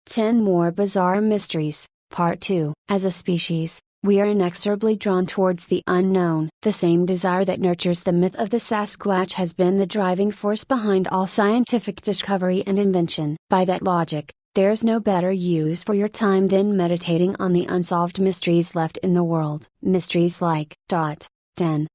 10 More Bizarre Mysteries, Part 2. As a species, we are inexorably drawn towards the unknown. The same desire that nurtures the myth of the Sasquatch has been the driving force behind all scientific discovery and invention. By that logic, there's no better use for your time than meditating on the unsolved mysteries left in the world. Mysteries like 10.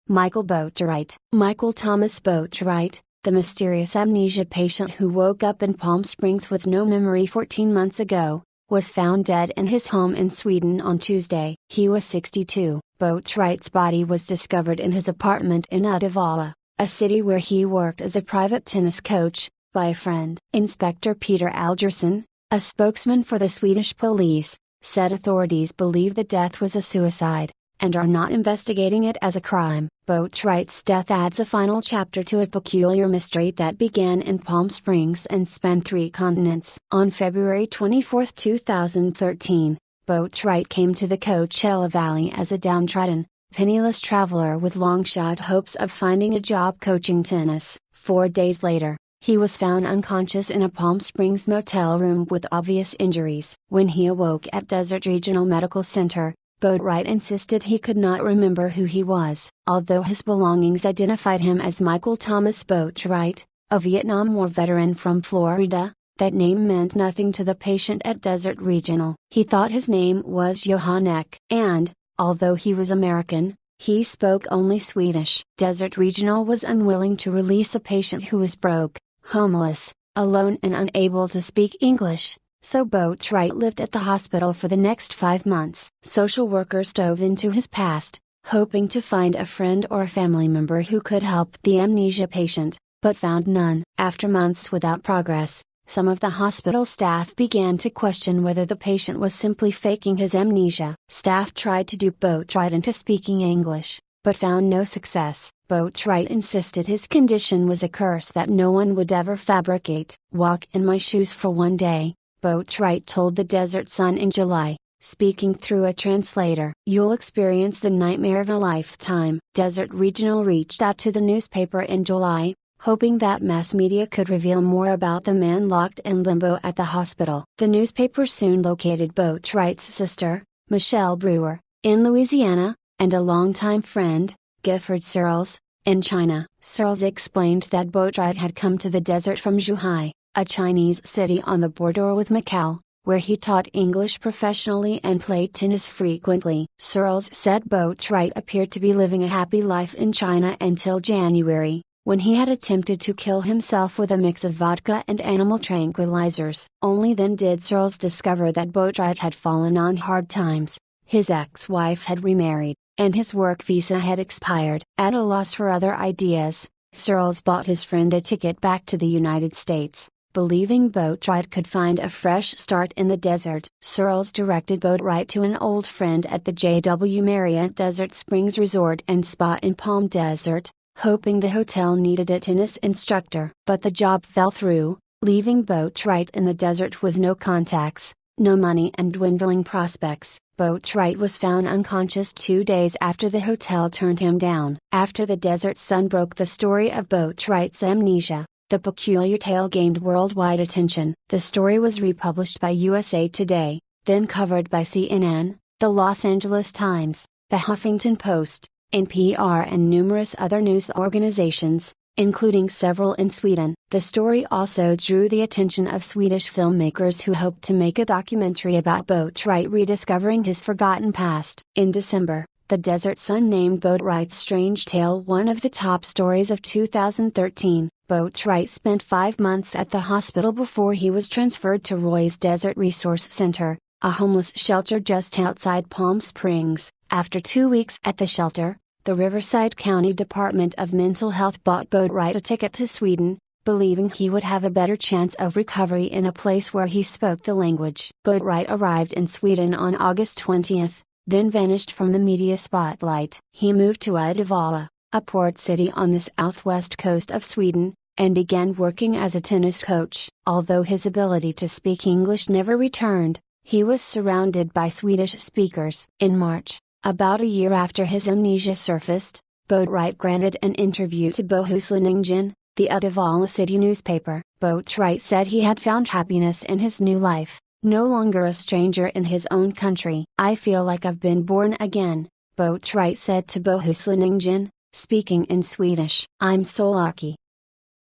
Michael Boatwright. Michael Thomas Boatwright, the mysterious amnesia patient who woke up in Palm Springs with no memory 14 months ago, was found dead in his home in Sweden on Tuesday. He was 62. Boatwright's body was discovered in his apartment in Uddevalla, a city where he worked as a private tennis coach, by a friend. Inspector Peter Algerson, a spokesman for the Swedish police, said authorities believe the death was a suicide, and are not investigating it as a crime. Boatwright's death adds a final chapter to a peculiar mystery that began in Palm Springs and spanned 3 continents. On February 24, 2013, Boatwright came to the Coachella Valley as a downtrodden, penniless traveler with long-shot hopes of finding a job coaching tennis. 4 days later, he was found unconscious in a Palm Springs motel room with obvious injuries. When he awoke at Desert Regional Medical Center, Boatwright insisted he could not remember who he was. Although his belongings identified him as Michael Thomas Boatwright, a Vietnam War veteran from Florida, that name meant nothing to the patient at Desert Regional. He thought his name was Johan Ek. And, although he was American, he spoke only Swedish. Desert Regional was unwilling to release a patient who was broke, homeless, alone and unable to speak English. So Boatwright lived at the hospital for the next 5 months. Social workers dove into his past, hoping to find a friend or a family member who could help the amnesia patient, but found none. After months without progress, some of the hospital staff began to question whether the patient was simply faking his amnesia. Staff tried to dupe Boatwright into speaking English, but found no success. Boatwright insisted his condition was a curse that no one would ever fabricate. "Walk in my shoes for one day," Boatwright told the Desert Sun in July, speaking through a translator. "You'll experience the nightmare of a lifetime." Desert Regional reached out to the newspaper in July, hoping that mass media could reveal more about the man locked in limbo at the hospital. The newspaper soon located Boatwright's sister, Michelle Brewer, in Louisiana, and a longtime friend, Gifford Searles, in China. Searles explained that Boatwright had come to the desert from Zhuhai, a Chinese city on the border with Macau, where he taught English professionally and played tennis frequently. Searles said Boatwright appeared to be living a happy life in China until January, when he had attempted to kill himself with a mix of vodka and animal tranquilizers. Only then did Searles discover that Boatwright had fallen on hard times. His ex-wife had remarried, and his work visa had expired. At a loss for other ideas, Searles bought his friend a ticket back to the United States, believing Boatwright could find a fresh start in the desert. Searles directed Boatwright to an old friend at the J.W. Marriott Desert Springs Resort and Spa in Palm Desert, hoping the hotel needed a tennis instructor. But the job fell through, leaving Boatwright in the desert with no contacts, no money and dwindling prospects. Boatwright was found unconscious 2 days after the hotel turned him down. After the Desert Sun broke the story of Boatwright's amnesia, the peculiar tale gained worldwide attention. The story was republished by USA Today, then covered by CNN, the Los Angeles Times, the Huffington Post, NPR and numerous other news organizations, including several in Sweden. The story also drew the attention of Swedish filmmakers who hoped to make a documentary about Boatwright rediscovering his forgotten past. In December, the Desert Sun named Boatwright's strange tale one of the top stories of 2013. Boatwright spent 5 months at the hospital before he was transferred to Roy's Desert Resource Center, a homeless shelter just outside Palm Springs. After 2 weeks at the shelter, the Riverside County Department of Mental Health bought Boatwright a ticket to Sweden, believing he would have a better chance of recovery in a place where he spoke the language. Boatwright arrived in Sweden on August 20, then vanished from the media spotlight. He moved to Uddevalla, a port city on the southwest coast of Sweden, and began working as a tennis coach. Although his ability to speak English never returned, he was surrounded by Swedish speakers. In March, about a year after his amnesia surfaced, Boatwright granted an interview to Bohuslänningen, the Uddevalla city newspaper. Boatwright said he had found happiness in his new life, No longer a stranger in his own country. I feel like I've been born again, Boatwright said to Bohuslänningen, speaking in Swedish. I'm so lucky.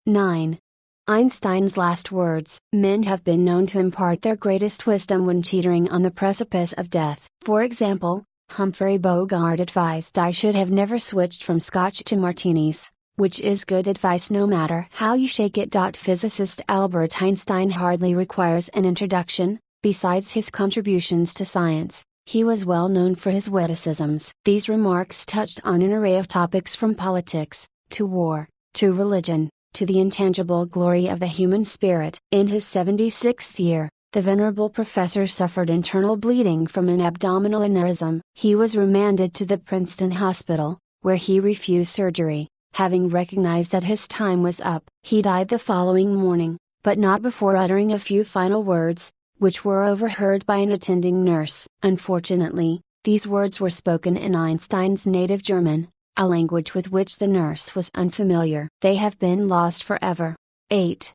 9. Einstein's last words. Men have been known to impart their greatest wisdom when teetering on the precipice of death. For example, Humphrey Bogart advised I should have never switched from scotch to martinis, which is good advice no matter how you shake it. Physicist Albert Einstein hardly requires an introduction. Besides his contributions to science, he was well known for his witticisms. These remarks touched on an array of topics from politics, to war, to religion, to the intangible glory of the human spirit. In his 76th year, the venerable professor suffered internal bleeding from an abdominal aneurysm. He was remanded to the Princeton Hospital, where he refused surgery, having recognized that his time was up. He died the following morning, but not before uttering a few final words, which were overheard by an attending nurse. Unfortunately, these words were spoken in Einstein's native German, a language with which the nurse was unfamiliar. They have been lost forever. 8.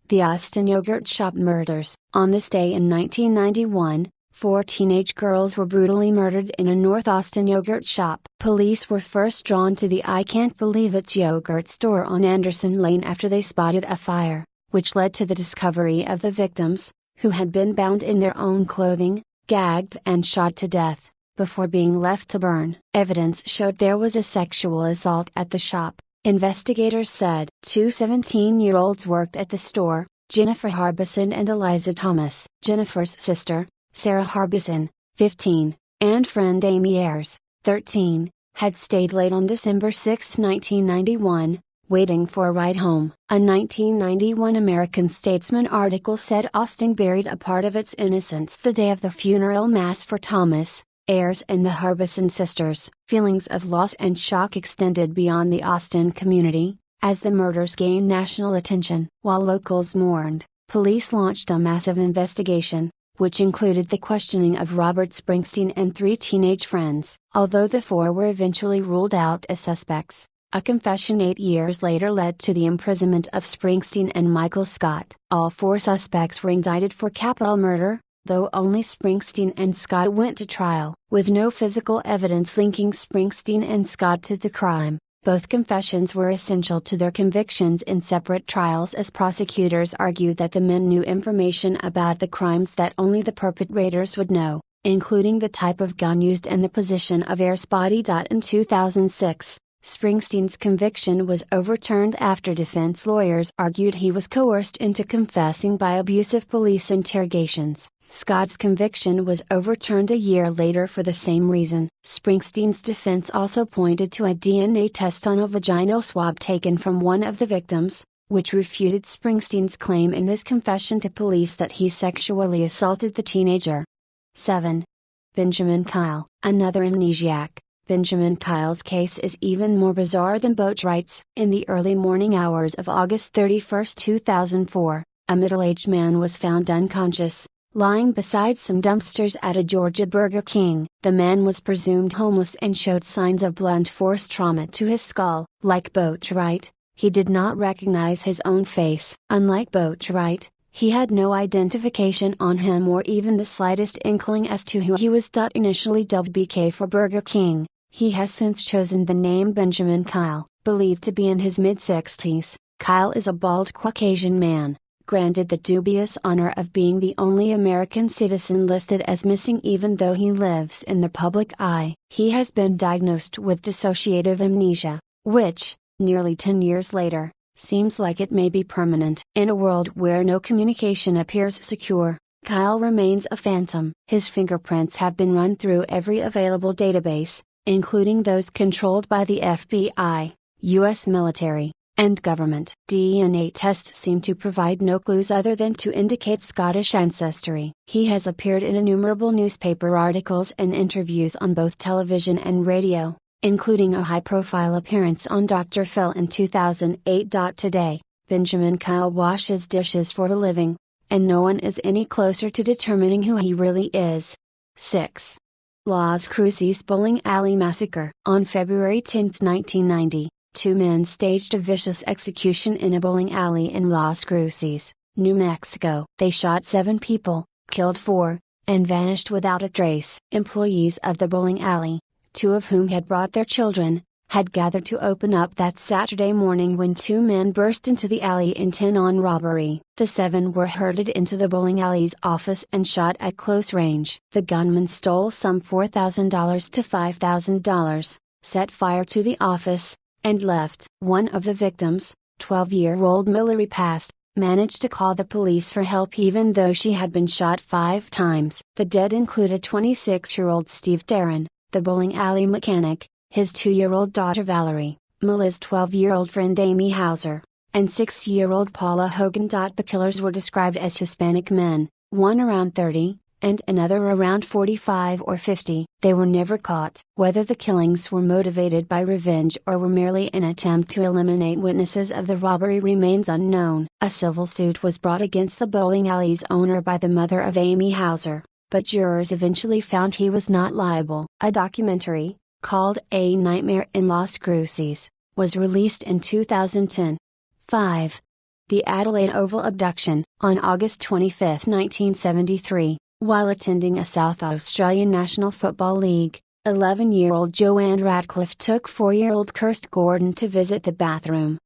The Austin yogurt shop murders. On this day in 1991, 4 teenage girls were brutally murdered in a North Austin yogurt shop. Police were first drawn to the I Can't Believe It's yogurt store on Anderson Lane after they spotted a fire, which led to the discovery of the victims, who had been bound in their own clothing, gagged and shot to death, before being left to burn. Evidence showed there was a sexual assault at the shop, investigators said. 2 17-year-olds worked at the store, Jennifer Harbison and Eliza Thomas. Jennifer's sister, Sarah Harbison, 15, and friend Amy Ayers, 13, had stayed late on December 6, 1991, waiting for a ride home. A 1991 American Statesman article said Austin buried a part of its innocence the day of the funeral mass for Thomas, Ayers and the Harbison sisters. Feelings of loss and shock extended beyond the Austin community, as the murders gained national attention. While locals mourned, police launched a massive investigation, which included the questioning of Robert Springsteen and 3 teenage friends. Although the 4 were eventually ruled out as suspects, a confession 8 years later led to the imprisonment of Springsteen and Michael Scott. All 4 suspects were indicted for capital murder, though only Springsteen and Scott went to trial. With no physical evidence linking Springsteen and Scott to the crime, both confessions were essential to their convictions in separate trials, as prosecutors argued that the men knew information about the crimes that only the perpetrators would know, including the type of gun used and the position of Ayers' body. In 2006, Springsteen's conviction was overturned after defense lawyers argued he was coerced into confessing by abusive police interrogations. Scott's conviction was overturned a year later for the same reason. Springsteen's defense also pointed to a DNA test on a vaginal swab taken from one of the victims, which refuted Springsteen's claim in his confession to police that he sexually assaulted the teenager. 7. Benjamin Kyle. Another amnesiac. Benjamin Kyle's case is even more bizarre than Boatwright's. In the early morning hours of August 31, 2004, a middle-aged man was found unconscious, lying beside some dumpsters at a Georgia Burger King. The man was presumed homeless and showed signs of blunt force trauma to his skull. Like Boatwright, he did not recognize his own face. Unlike Boatwright, he had no identification on him or even the slightest inkling as to who he was. Initially dubbed BK for Burger King, he has since chosen the name Benjamin Kyle. Believed to be in his mid-60s, Kyle is a bald Caucasian man, granted the dubious honor of being the only American citizen listed as missing even though he lives in the public eye. He has been diagnosed with dissociative amnesia, which, nearly 10 years later, seems like it may be permanent. In a world where no communication appears secure, Kyle remains a phantom. His fingerprints have been run through every available database, including those controlled by the FBI, U.S. military, and government. DNA tests seem to provide no clues other than to indicate Scottish ancestry. He has appeared in innumerable newspaper articles and interviews on both television and radio, including a high-profile appearance on Dr. Phil in 2008. Today, Benjamin Kyle washes dishes for a living, and no one is any closer to determining who he really is. 6. Las Cruces Bowling Alley Massacre. On February 10, 1990, 2 men staged a vicious execution in a bowling alley in Las Cruces, New Mexico. They shot 7 people, killed 4, and vanished without a trace. Employees of the bowling alley, 2 of whom had brought their children, had gathered to open up that Saturday morning when 2 men burst into the alley intent on robbery. The 7 were herded into the bowling alley's office and shot at close range. The gunman stole some $4,000 to $5,000, set fire to the office, and left. One of the victims, 12-year-old Mallory Past, managed to call the police for help even though she had been shot 5 times. The dead included 26-year-old Steve Darren, the bowling alley mechanic, his 2-year-old daughter Valerie, Mala's 12-year-old friend Amy Hauser, and 6-year-old Paula Hogan. The killers were described as Hispanic men, one around 30, and another around 45 or 50. They were never caught. Whether the killings were motivated by revenge or were merely an attempt to eliminate witnesses of the robbery remains unknown. A civil suit was brought against the bowling alley's owner by the mother of Amy Hauser, but jurors eventually found he was not liable. A documentary, called A Nightmare in Las Cruces, was released in 2010. 5. The Adelaide Oval abduction. On August 25, 1973, while attending a South Australian National Football League, 11-year-old Joanne Radcliffe took 4-year-old Kirst Gordon to visit the bathroom.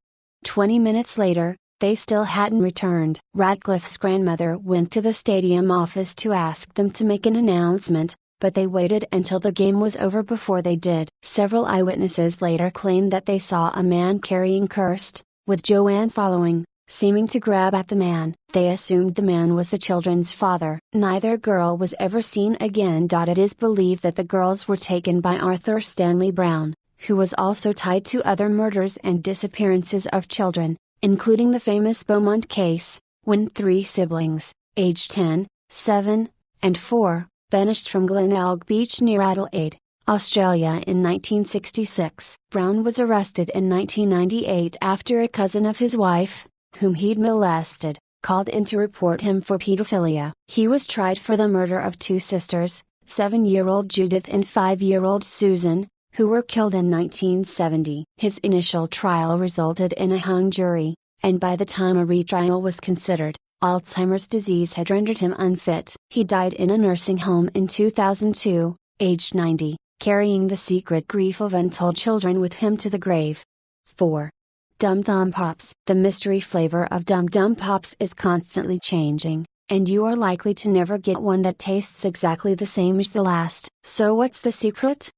20 minutes later, they still hadn't returned. Radcliffe's grandmother went to the stadium office to ask them to make an announcement, but they waited until the game was over before they did. Several eyewitnesses later claimed that they saw a man carrying Kirst, with Joanne following, seeming to grab at the man. They assumed the man was the children's father. Neither girl was ever seen again. It is believed that the girls were taken by Arthur Stanley Brown, who was also tied to other murders and disappearances of children, including the famous Beaumont case, when 3 siblings, aged 10, 7, and 4, vanished from Glenelg Beach near Adelaide, Australia in 1966. Brown was arrested in 1998 after a cousin of his wife, whom he'd molested, called in to report him for pedophilia. He was tried for the murder of 2 sisters, 7-year-old Judith and 5-year-old Susan, who were killed in 1970. His initial trial resulted in a hung jury, and by the time a retrial was considered, Alzheimer's disease had rendered him unfit. He died in a nursing home in 2002, aged 90, carrying the secret grief of untold children with him to the grave. 4. Dum Dum Pops. The mystery flavor of Dum Dum Pops is constantly changing, and you are likely to never get one that tastes exactly the same as the last. So what's the secret?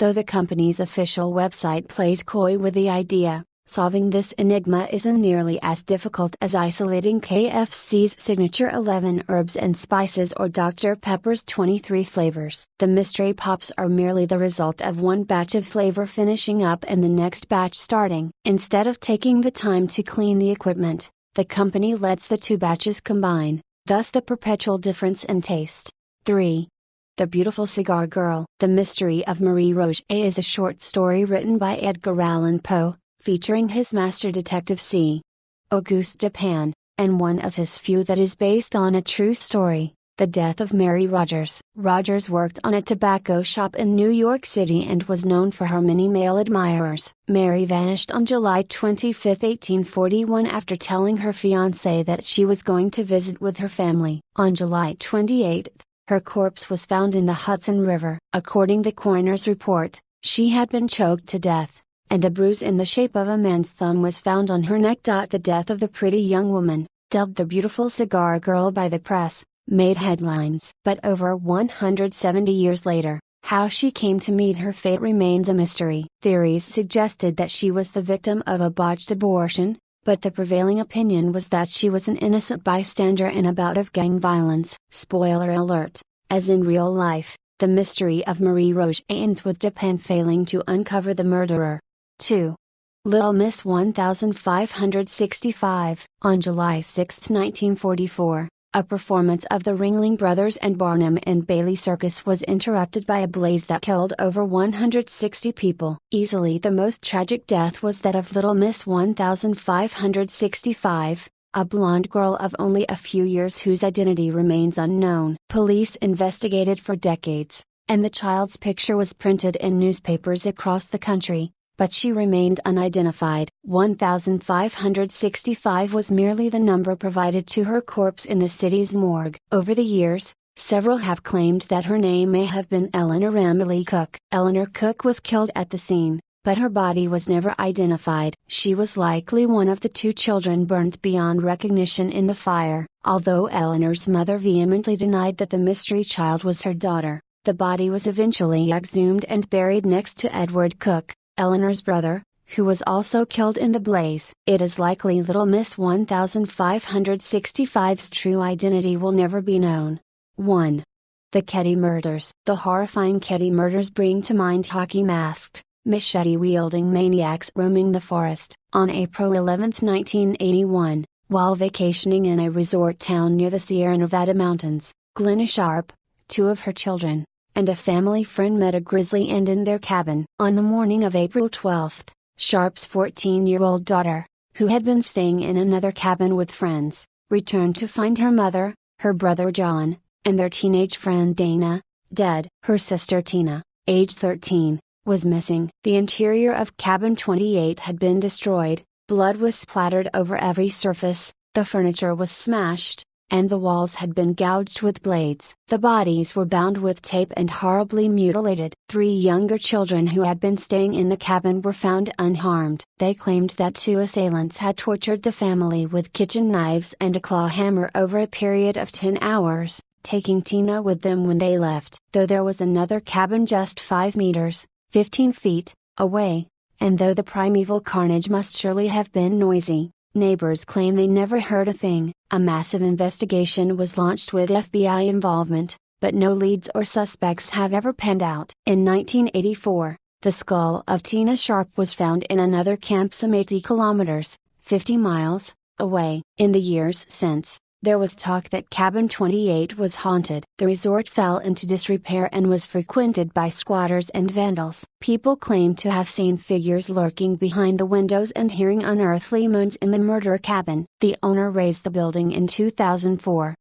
Though the company's official website plays coy with the idea, solving this enigma isn't nearly as difficult as isolating KFC's signature 11 herbs and spices or Dr. Pepper's 23 flavors. The mystery pops are merely the result of one batch of flavor finishing up and the next batch starting. Instead of taking the time to clean the equipment, the company lets the 2 batches combine, thus the perpetual difference in taste. 3. The Beautiful Cigar Girl. The Mystery of Marie Roget is a short story written by Edgar Allan Poe, featuring his master detective C. Auguste Dupin, and one of his few that is based on a true story, the death of Mary Rogers. Rogers worked on a tobacco shop in New York City and was known for her many male admirers. Mary vanished on July 25, 1841 after telling her fiancé that she was going to visit with her family. On July 28, her corpse was found in the Hudson River. According to the coroner's report, she had been choked to death, and a bruise in the shape of a man's thumb was found on her neck. The death of the pretty young woman, dubbed the Beautiful Cigar Girl by the press, made headlines. But over 170 years later, how she came to meet her fate remains a mystery. Theories suggested that she was the victim of a botched abortion, but the prevailing opinion was that she was an innocent bystander in a bout of gang violence. Spoiler alert, as in real life, the mystery of Marie Roget ends with Dupin failing to uncover the murderer. 2. Little Miss 1565. On July 6, 1944, a performance of the Ringling Brothers and Barnum and Bailey Circus was interrupted by a blaze that killed over 160 people. Easily the most tragic death was that of Little Miss 1565, a blonde girl of only a few years whose identity remains unknown. Police investigated for decades, and the child's picture was printed in newspapers across the country, but she remained unidentified. 1565 was merely the number provided to her corpse in the city's morgue. Over the years, several have claimed that her name may have been Eleanor Emily Cook. Eleanor Cook was killed at the scene, but her body was never identified. She was likely one of the two children burnt beyond recognition in the fire. Although Eleanor's mother vehemently denied that the mystery child was her daughter, the body was eventually exhumed and buried next to Edward Cook, Eleanor's brother, who was also killed in the blaze. It is likely Little Miss 1565's true identity will never be known. 1. The Ketty Murders. The horrifying Ketty murders bring to mind hockey-masked, machete-wielding maniacs roaming the forest. On April 11, 1981, while vacationing in a resort town near the Sierra Nevada mountains, Glenna Sharp, two of her children, and a family friend met a grizzly Indian in their cabin. On the morning of April 12, Sharp's 14-year-old daughter, who had been staying in another cabin with friends, returned to find her mother, her brother John, and their teenage friend Dana, dead. Her sister Tina, age 13, was missing. The interior of cabin 28 had been destroyed, blood was splattered over every surface, the furniture was smashed, and the walls had been gouged with blades. The bodies were bound with tape and horribly mutilated. 3 younger children who had been staying in the cabin were found unharmed. They claimed that 2 assailants had tortured the family with kitchen knives and a claw hammer over a period of 10 hours, taking Tina with them when they left. Though there was another cabin just 5 meters, 15 feet, away, and though the primeval carnage must surely have been noisy, neighbors claim they never heard a thing. A massive investigation was launched with FBI involvement, but no leads or suspects have ever panned out. In 1984, the skull of Tina Sharp was found in another camp some 80 kilometers, 50 miles, away. In the years since, there was talk that Cabin 28 was haunted. The resort fell into disrepair and was frequented by squatters and vandals. People claim to have seen figures lurking behind the windows and hearing unearthly moans in the murder cabin. The owner razed the building in 2004,